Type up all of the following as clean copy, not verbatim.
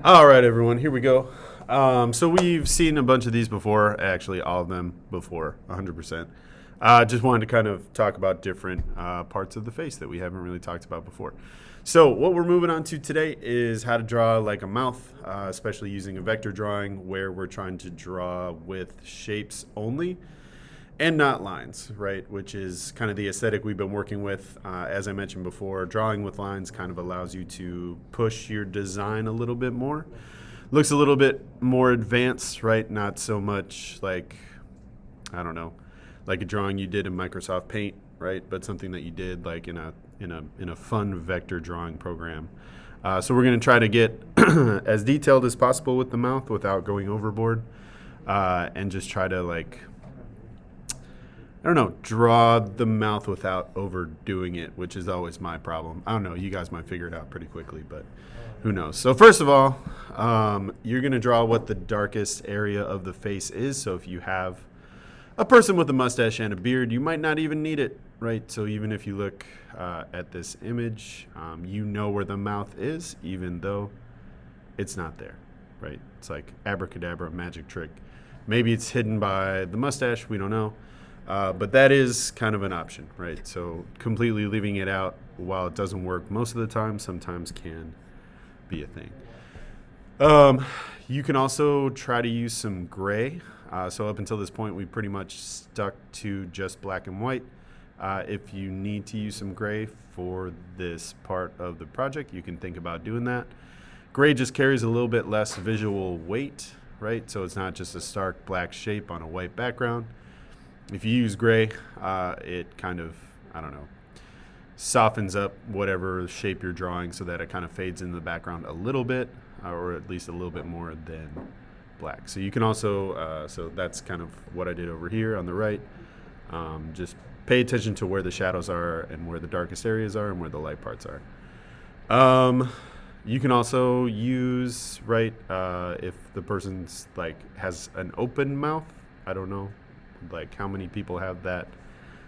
All right, everyone, here we go. So we've seen a bunch of these before, actually all of them before, 100%. Just wanted to kind of talk about different parts of the face that we haven't really talked about before. So what we're moving on to today is how to draw like a mouth, especially using a vector drawing where we're trying to draw with shapes only and not lines, right? Which is kind of the aesthetic we've been working with. As I mentioned before, drawing with lines kind of allows you to push your design a little bit more. Looks a little bit more advanced, right? Not so much like, I don't know, like a drawing you did in Microsoft Paint, right? But something that you did like in a fun vector drawing program. So we're going to try to get as detailed as possible with the mouth without going overboard, and just try to like, I don't know, draw the mouth without overdoing it, which is always my problem. I don't know, you guys might figure it out pretty quickly, but who knows. So first of all, you're going to draw what the darkest area of the face is. So if you have a person with a mustache and a beard, you might not even need it, right? So even if you look at this image, you know where the mouth is, even though it's not there, right? It's like abracadabra, magic trick. Maybe it's hidden by the mustache, we don't know. But that is kind of an option, right? So completely leaving it out, while it doesn't work most of the time, sometimes can be a thing. You can also try to use some gray. So up until this point, we pretty much stuck to just black and white. If you need to use some gray for this part of the project, you can think about doing that. Gray just carries a little bit less visual weight, right? So it's not just a stark black shape on a white background. If you use gray, it kind of, I don't know, softens up whatever shape you're drawing so that it kind of fades into the background a little bit, or at least a little bit more than black. So you can also, so that's kind of what I did over here on the right. Just pay attention to where the shadows are and where the darkest areas are and where the light parts are. You can also use, right, if the person's like has an open mouth, I don't know like how many people have that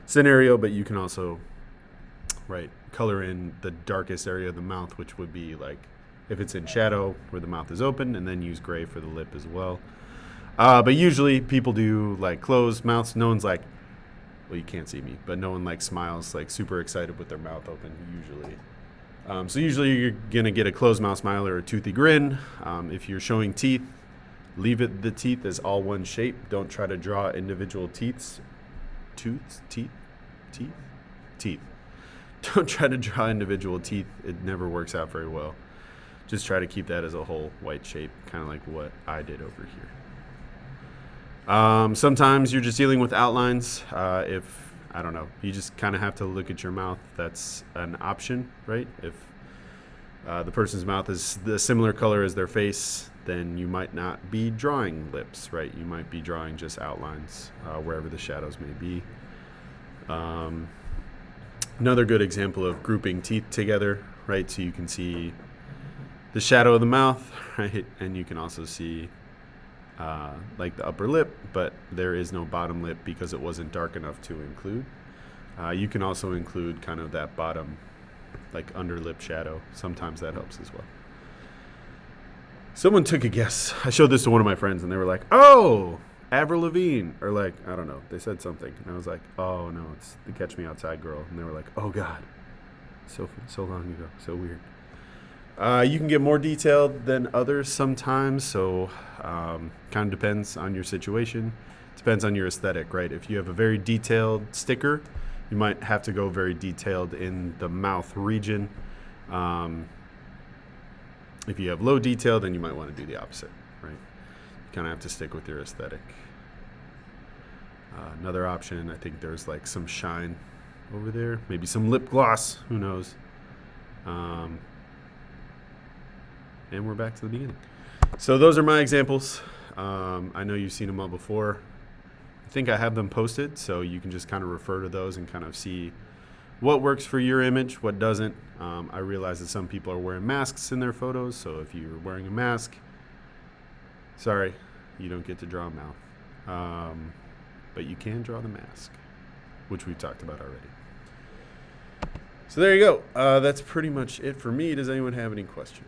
scenario, but you can also, right, color in the darkest area of the mouth, which would be like if it's in shadow where the mouth is open, and then use gray for the lip as well. But usually people do like closed mouths. No one's like, well, you can't see me, but no one like smiles like super excited with their mouth open usually. So usually you're gonna get a closed mouth smile or a toothy grin. If you're showing teeth, leave the teeth as all one shape. Don't try to draw individual teeth. Don't try to draw individual teeth. It never works out very well. Just try to keep that as a whole white shape, kind of like what I did over here. Sometimes you're just dealing with outlines. If, I don't know, you just kind of have to look at your mouth. That's an option, right? If the person's mouth is the similar color as their face, then you might not be drawing lips, right? You might be drawing just outlines wherever the shadows may be. Another good example of grouping teeth together, right? So you can see the shadow of the mouth, right? And you can also see like the upper lip, but there is no bottom lip because it wasn't dark enough to include. You can also include kind of that bottom, like under lip shadow. Sometimes that helps as well. Someone took a guess. I showed this to one of my friends, and they were like, "Oh, Avril Lavigne," or like, I don't know. They said something, and I was like, "Oh no, it's the Catch Me Outside girl." And they were like, "Oh God, so long ago, so weird." You can get more detailed than others sometimes, so kind of depends on your situation. Depends on your aesthetic, right? If you have a very detailed sticker, you might have to go very detailed in the mouth region. If you have low detail, then you might want to do the opposite, right? You kind of have to stick with your aesthetic. Another option, I think there's like some shine over there, maybe some lip gloss, who knows? And we're back to the beginning. So those are my examples. I know you've seen them all before. I think I have them posted, so you can just kind of refer to those and kind of see what works for your image, what doesn't. I realize that some people are wearing masks in their photos, so if you're wearing a mask, sorry, you don't get to draw a mouth. But you can draw the mask, which we've talked about already. So there you go. That's pretty much it for me. Does anyone have any questions?